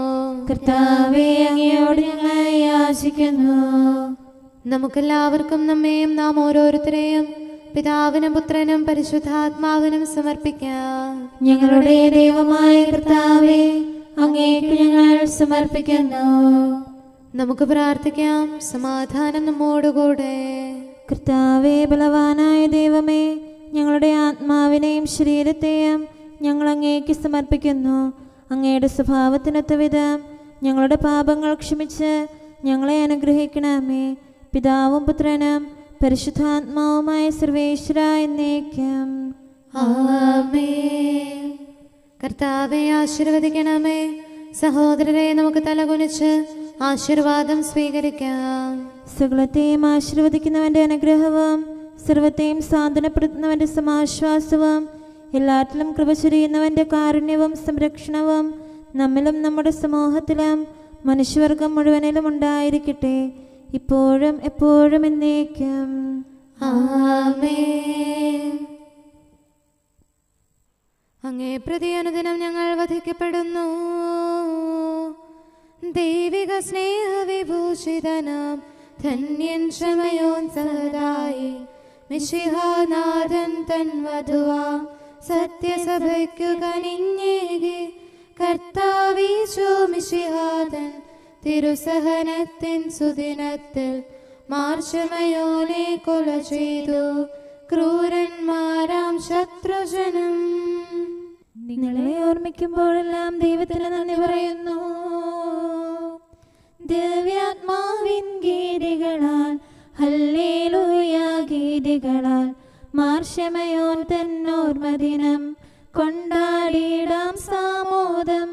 S4: കർത്താവേ, അങ്ങയോട് ഞങ്ങൾ യാചിക്കുന്നു.
S2: നമുക്കെല്ലാവർക്കും നമ്മെയും നാം ഓരോരുത്തരെയും പിതാവിനും പുത്രനും പരിശുദ്ധാത്മാവിനും സമർപ്പിക്കാം.
S4: ഞങ്ങളുടെ ദൈവമായ കർത്താവേ, അങ്ങേക്ക് ഞങ്ങൾ സമർപ്പിക്കുന്നു.
S2: നമുക്ക് പ്രാർത്ഥിക്കാം. സമാധാനം നമ്മോടുകൂടെ.
S4: കർത്താവേ, ബലവാനായ ദൈവമേ, ഞങ്ങളുടെ ആത്മാവിനെയും ശരീരത്തെയും ഞങ്ങൾ അങ്ങേക്ക് സമർപ്പിക്കുന്നു. അങ്ങയുടെ സ്വഭാവത്തിനൊത്ത വിധം ഞങ്ങളുടെ പാപങ്ങൾ ക്ഷമിച്ച് ഞങ്ങളെ അനുഗ്രഹിക്കണമേ. പിതാവും പുത്രനും പരിശുദ്ധാത്മാവുമായ സർവേശ്വര എന്നേക്കും
S2: ആമേൻ. കർത്താവെ ആശീർവദിക്കണമേ. സഹോദരരെ, നമുക്ക് തലകുനിച്ച് ആശീർവാദം സ്വീകരിക്കാം.
S4: സകലത്തെയും ആശീർവദിക്കുന്നവന്റെ അനുഗ്രഹവും സർവത്തെയും സാന്ത്വനപ്പെടുത്തുന്നവന്റെ സമാശ്വാസവും എല്ലാറ്റിലും കൃപ ചൊരിയുന്നവന്റെ കാരുണ്യവും സംരക്ഷണവും നമ്മിലും നമ്മുടെ സമൂഹത്തിലും മനുഷ്യവർഗം മുഴുവനിലും ഉണ്ടായിരിക്കട്ടെ, ഇപ്പോഴും എപ്പോഴും എന്നേക്കും
S2: ആമേൻ. അങ്ങേ പ്രതി അനുദിനം ഞങ്ങൾ വധിക്കപ്പെടുന്നു. ദൈവിക സ്നേഹവിഭൂഷിതനാം ധന്യൻ ക്ഷമയോൻ സഹതായി മിശിഹാനാഥൻ തൻ വധുവാം സത്യസഭയ്ക്കു കനിഞ്ഞേകി കർത്താവീശോ മിശിഹാതൻ തിരുസഹനത്തിൻ സുദിനത്തിൽ മാർശമയോനെ കൊല ചെയ്തു ക്രൂരന്മാരാം ശത്രുജനം.
S4: നിങ്ങളെ ഓർമ്മിക്കുമ്പോഴെല്ലാം ദൈവത്തിന് നന്ദി പറയുന്നു. ദിവ്യാത്മാവിൻ ഗീതികളാൽ ഹല്ലേലൂയ ഗീതികളാൽ മാർശമയോൻ തന്നോർമദിനം കൊണ്ടാടിയിടാം സാമോദം.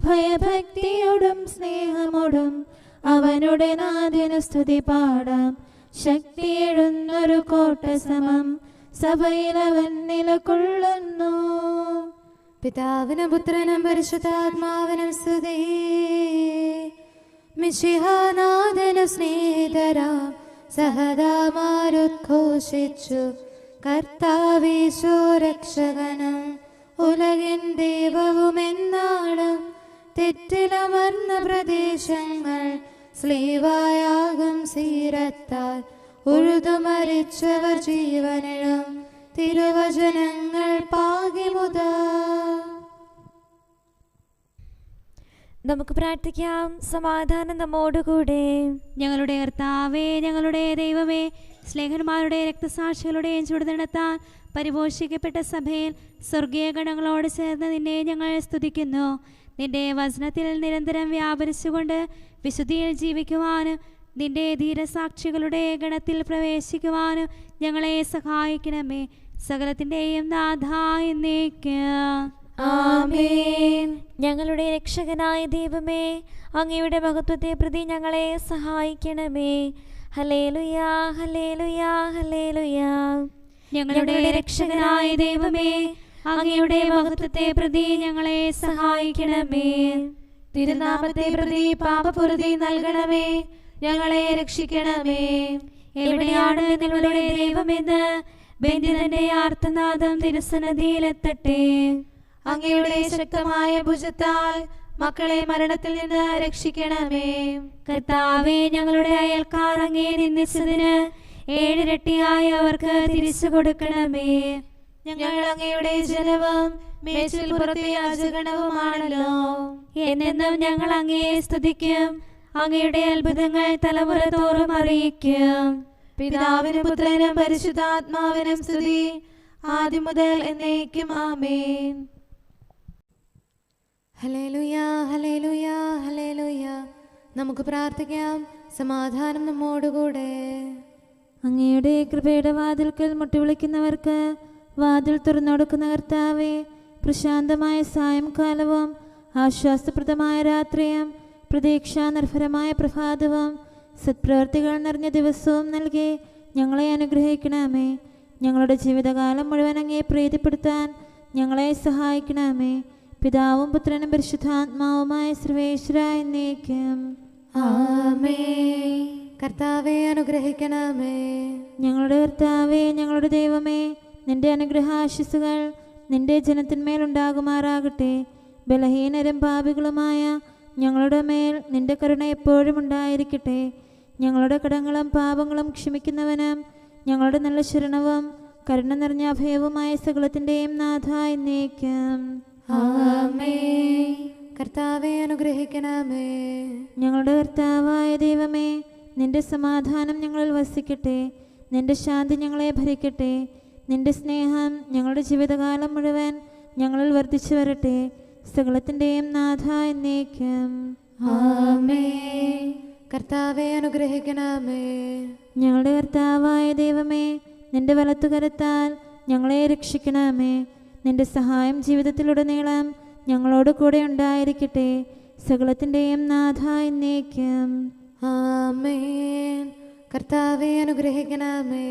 S4: ഭയഭക്തിയോടും സ്നേഹമോടും അവനുടെ നാഥന് സ്തുതി പാടാം. ശക്തിയെഴുന്നൊരു കോട്ട സമം സഭയിൽ അവൻ നിലകൊള്ളുന്നു.
S2: പിതാവിനും പുത്രനും പരിശുദ്ധാത്മാവിനും സ്തുതി. മിശിഹാനാഥനു സ്നേഹിതരാം സഹദാമാരുദ്ഘോഷിച്ചു കർത്താവീശോ രക്ഷകനും ഉലകിൻ ദൈവവുമെന്നാളും. തെറ്റിലമർന്ന പ്രദേശങ്ങൾ സ്ലീവായാകും സീരത്താൽ ഉഴുതുമരിച്ചവർ ജീവനിലും തിരുവചനങ്ങൾ പാകിമുതാ.
S1: നമുക്ക് പ്രാർത്ഥിക്കാം. സമാധാനം നമ്മോടുകൂടെ.
S3: ഞങ്ങളുടെ കർത്താവേ, ഞങ്ങളുടെ ദൈവമേ, സ്ലേഹന്മാരുടെ രക്തസാക്ഷികളുടെയും ചുടുനിടത്താൻ പരിപോഷിക്കപ്പെട്ട സഭയിൽ സ്വർഗീയ ഗണങ്ങളോട് ചേർന്ന് നിന്നെ ഞങ്ങൾ സ്തുതിക്കുന്നു. നിന്റെ വചനത്തിൽ നിരന്തരം വ്യാപരിച്ചുകൊണ്ട് വിശുദ്ധിയിൽ ജീവിക്കുവാനും നിന്റെ ധീരസാക്ഷികളുടെ ഗണത്തിൽ പ്രവേശിക്കുവാനും ഞങ്ങളെ സഹായിക്കണമേ. സകലത്തിൻ്റെയും നാഥ എന്നേക്കും
S1: ആമേൻ. ഞങ്ങളുടെ രക്ഷകനായ ദൈവമേ, അങ്ങയുടെ മഹത്വത്തെ പ്രതി ഞങ്ങളെ സഹായിക്കണമേ. ഹല്ലേലൂയാ, ഹല്ലേലൂയാ, ഹല്ലേലൂയാ.
S3: ഞങ്ങളുടെ രക്ഷകനായ ദൈവമേ, അങ്ങയുടെ മഹത്വത്തെ പ്രതി ഞങ്ങളെ സഹായിക്കണമേ.
S4: തിരുനാമത്തെ പ്രതി പാപപുരുതി നൽകണമേ, ഞങ്ങളെ രക്ഷിക്കണമേ.
S3: എവിടെയാണ് നിങ്ങളുടെ ദൈവമെന്ന് ബന്ധിതന്റെ ആർത്തനാദം തിരുസന്നിധിയിലെത്തട്ടെ.
S4: അങ്ങയുടെ ശക്തമായ ഭുജത്താൽ മക്കളെ മരണത്തിൽ നിന്ന് രക്ഷിക്കണമേ.
S3: കർത്താവേ, ഞങ്ങളുടെ അയൽക്കാർ അങ്ങേ നിന്ദിച്ചതിന് 7 ഇരട്ടിയായി അവർക്ക് തിരിച്ചു കൊടുക്കണമേ.
S4: ഞങ്ങൾ അങ്ങയുടെ ജനവും മേച്ചിൽ പുറത്തെ യാചകണവുമാണല്ലോ.
S3: എന്നെന്നും ഞങ്ങൾ അങ്ങയെ സ്തുതിക്കും, അങ്ങയുടെ അത്ഭുതങ്ങൾ തലമുറ തോറും അറിയിക്കും.
S4: പിതാവിനും പുത്രനും പരിശുദ്ധാത്മാവിനും സ്തുതി, ആദ്യം മുതൽ എന്നേക്കും ആമേൻ.
S2: ഹല്ലേലൂയാ, ഹല്ലേലൂയാ, ഹല്ലേലൂയാ. നമുക്ക് പ്രാർത്ഥിക്കാം. സമാധാനം നമ്മോടുകൂടെ.
S4: അങ്ങയുടെ കൃപയുടെ വാതിൽക്കൽ മുട്ടിവിളിക്കുന്നവർക്ക് വാതിൽ തുറന്നുകൊടുക്കുന്ന കർത്താവേ, പ്രശാന്തമായ സായംകാലവും ആശ്വാസപ്രദമായ രാത്രിയും പ്രതീക്ഷാനിർഭരമായ പ്രഭാതവും സത്പ്രവർത്തികൾ നിറഞ്ഞ ദിവസവും നൽകി ഞങ്ങളെ അനുഗ്രഹിക്കണമേ. ഞങ്ങളുടെ ജീവിതകാലം മുഴുവൻ അങ്ങയെ പ്രീതിപ്പെടുത്താൻ ഞങ്ങളെ സഹായിക്കണമേ. പിതാവും പുത്രനും പരിശുദ്ധാത്മാവുമായ സർവേശ്വരായ എന്നേക്കും
S2: ആമേൻ. കർത്താവെ അനുഗ്രഹിക്കണമേ.
S4: ഞങ്ങളുടെ കർത്താവേ, ഞങ്ങളുടെ ദൈവമേ, നിന്റെ അനുഗ്രഹാശിസുകൾ നിന്റെ ജനത്തിന്മേലുണ്ടാകുമാറാകട്ടെ. ബലഹീനരും പാപികളുമായ ഞങ്ങളുടെ മേൽ നിന്റെ കരുണ എപ്പോഴും ഉണ്ടായിരിക്കട്ടെ. ഞങ്ങളുടെ കടങ്ങളും പാപങ്ങളും ക്ഷമിക്കുന്നവനും ഞങ്ങളുടെ നല്ല ശരണവും കരുണ നിറഞ്ഞ അഭയവുമായ സകലത്തിൻ്റെയും നാഥ എന്നേക്കും
S2: ആമേൻ. കർത്താവെ അനുഗ്രഹിക്കണമേ.
S4: ഞങ്ങളുടെ കർത്താവായ ദൈവമേ, നിന്റെ സമാധാനം ഞങ്ങളിൽ വസിക്കട്ടെ. നിന്റെ ശാന്തി ഞങ്ങളെ ഭരിക്കട്ടെ. നിന്റെ സ്നേഹം ഞങ്ങളുടെ ജീവിതകാലം മുഴുവൻ ഞങ്ങളിൽ വർദ്ധിച്ചു വരട്ടെ. സകലത്തിൻ്റെയും നാഥ എന്നേക്കും
S2: ആമേൻ. കർത്താവെ അനുഗ്രഹിക്കണമേ.
S4: ഞങ്ങളുടെ കർത്താവായ ദൈവമേ, നിന്റെ വലത്തുകരത്താൽ ഞങ്ങളെ രക്ഷിക്കണമേ. നിന്റെ സഹായം ജീവിതത്തിലുടനീളം ഞങ്ങളോട് കൂടെ ഉണ്ടായിരിക്കട്ടെ. സകലത്തിൻ്റെയും നാഥ എന്നേക്കും
S2: ആമേൻ. കർത്താവെ അനുഗ്രഹിക്കണമേ.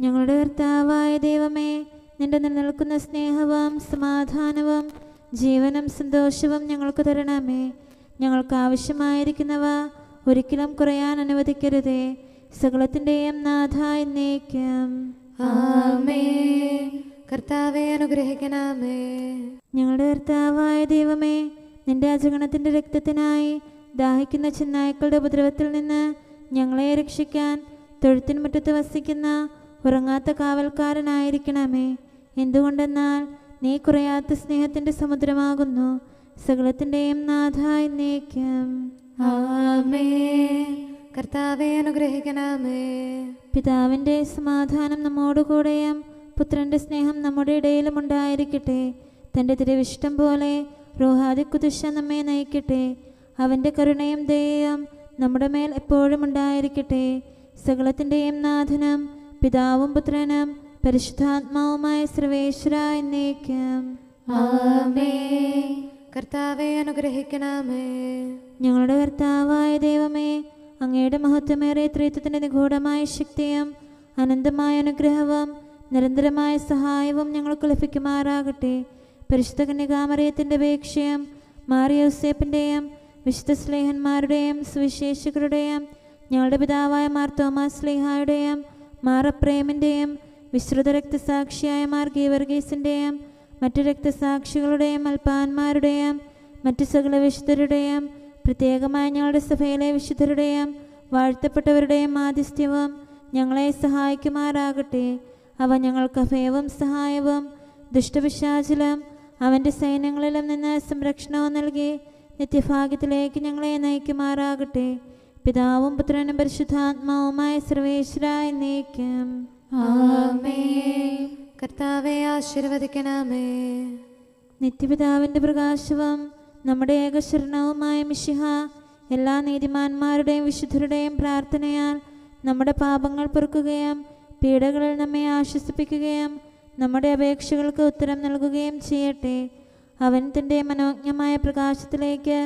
S4: ഞങ്ങളുടെ കർത്താവായ ദൈവമേ, നിന്റെ നിലനിൽക്കുന്ന സ്നേഹവും സമാധാനവും ജീവനും സന്തോഷവും ഞങ്ങൾക്ക് തരണമേ. ഞങ്ങൾക്ക് ആവശ്യമായിരിക്കുന്നവ ഒരിക്കലും കുറയാൻ അനുവദിക്കരുതേ. സകലത്തിൻ്റെയും നാഥ എന്നേക്കും
S2: ആമേൻ. കർത്താവെ അനുഗ്രഹിക്കണമേ.
S4: ഞങ്ങളുടെ കർത്താവായ ദൈവമേ, നിന്റെ അജഗണത്തിൻ്റെ രക്തത്തിനായി ദാഹിക്കുന്ന ചെന്നായ്ക്കളുടെ ഉപദ്രവത്തിൽ നിന്ന് ഞങ്ങളെ രക്ഷിക്കാൻ തൊഴുത്തിൻ മുറ്റത്ത് വസിക്കുന്ന ഉറങ്ങാത്ത കാവൽക്കാരനായിരിക്കണമേ. എന്തുകൊണ്ടെന്നാൽ നീ കുറയാത്ത സ്നേഹത്തിൻ്റെ സമുദ്രമാകുന്നു. സകലത്തിൻ്റെയും നാഥ എന്നേക്കും
S2: ആമേൻ. കർത്താവെ അനുഗ്രഹിക്കണമേ.
S4: പിതാവിൻ്റെ സമാധാനം നമ്മോടുകൂടെയും പുത്രൻ്റെ സ്നേഹം നമ്മുടെ ഇടയിലും ഉണ്ടായിരിക്കട്ടെ. തൻ്റെ തിരുവിഷ്ടം പോലെ റൂഹാദി കുദുശ നമ്മെ നയിക്കട്ടെ. അവൻ്റെ കരുണയും ദയയും നമ്മുടെ മേൽ എപ്പോഴും ഉണ്ടായിരിക്കട്ടെ. സകലത്തിൻ്റെയും നാഥനും പിതാവും പുത്രനും പരിശുദ്ധാത്മാവുമായ സർവേശ്വര എന്നേക്കും
S2: ആമേൻ. കർത്താവെ അനുഗ്രഹിക്കണമേ.
S4: ഞങ്ങളുടെ കർത്താവായ ദൈവമേ, അങ്ങയുടെ മഹത്വമേറിയ ത്രിത്വത്തിൻ്റെ നിഗൂഢമായ ശക്തിയും അനന്തമായ അനുഗ്രഹവും നിരന്തരമായ സഹായവും ഞങ്ങൾക്ക് ലഭിക്കുമാറാകട്ടെ. പരിശുദ്ധ കന്യകാമറിയത്തിൻ്റെ അപേക്ഷയും മാറിയോസേപ്പിൻ്റെയും വിശുദ്ധ സ്ലേഹന്മാരുടെയും സുവിശേഷകരുടെയും ഞങ്ങളുടെ പിതാവായ മാർ തോമാസ് സ്ലീഹായുടെയും മാർ അപ്രേമിൻ്റെയും വിശ്രുത രക്തസാക്ഷിയായ മാർ ഗീവർഗീസിൻ്റെയും മറ്റു രക്തസാക്ഷികളുടെയും അൽപ്പാന്മാരുടെയും മറ്റു സകല വിശുദ്ധരുടെയും പ്രത്യേകമായി ഞങ്ങളുടെ സഭയിലെ വിശുദ്ധരുടെയും വാഴ്ത്തപ്പെട്ടവരുടെയും മാധ്യസ്ഥ്യവും ഞങ്ങളെ സഹായിക്കുമാറാകട്ടെ. അവ ഞങ്ങൾക്ക് അഭയവും സഹായവും ദുഷ്ടപിശാചിലും അവൻ്റെ സൈന്യങ്ങളിലും നിന്ന് സംരക്ഷണവും നൽകി നിത്യഭാഗ്യത്തിലേക്ക് ഞങ്ങളെ നയിക്കുമാറാകട്ടെ. പിതാവും പുത്രനും പരിശുദ്ധാത്മാവുമായ സർവേശ്വര എന്നേക്കും
S2: ആമേൻ. കർത്താവെ ആശീർവദിക്കണമേ.
S4: നിത്യപിതാവിൻ്റെ പ്രകാശവും നമ്മുടെ ഏകശരണവുമായ മിശിഹ എല്ലാ നീതിമാന്മാരുടെയും വിശുദ്ധരുടെയും പ്രാർത്ഥനയാൽ നമ്മുടെ പാപങ്ങൾ പൊറുക്കുകയും പീഡകളിൽ നമ്മെ ആശ്വസിപ്പിക്കുകയും നമ്മുടെ അപേക്ഷകൾക്ക് ഉത്തരം നൽകുകയും ചെയ്യട്ടെ. അവൻ തൻ്റെ മനോജ്ഞമായ പ്രകാശത്തിലേക്ക്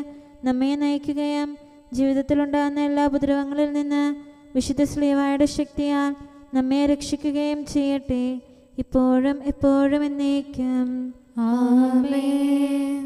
S4: നമ്മെ നയിക്കുകയും ജീവിതത്തിലുണ്ടാകുന്ന എല്ലാ ഉപദ്രവങ്ങളിൽ നിന്ന് വിശുദ്ധ ശ്ലീഹായുടെ ശക്തിയാൽ നമ്മെ രക്ഷിക്കുകയും ചെയ്യട്ടെ. ഇപ്പോഴും എപ്പോഴും എന്നേക്കും
S2: ആമേൻ.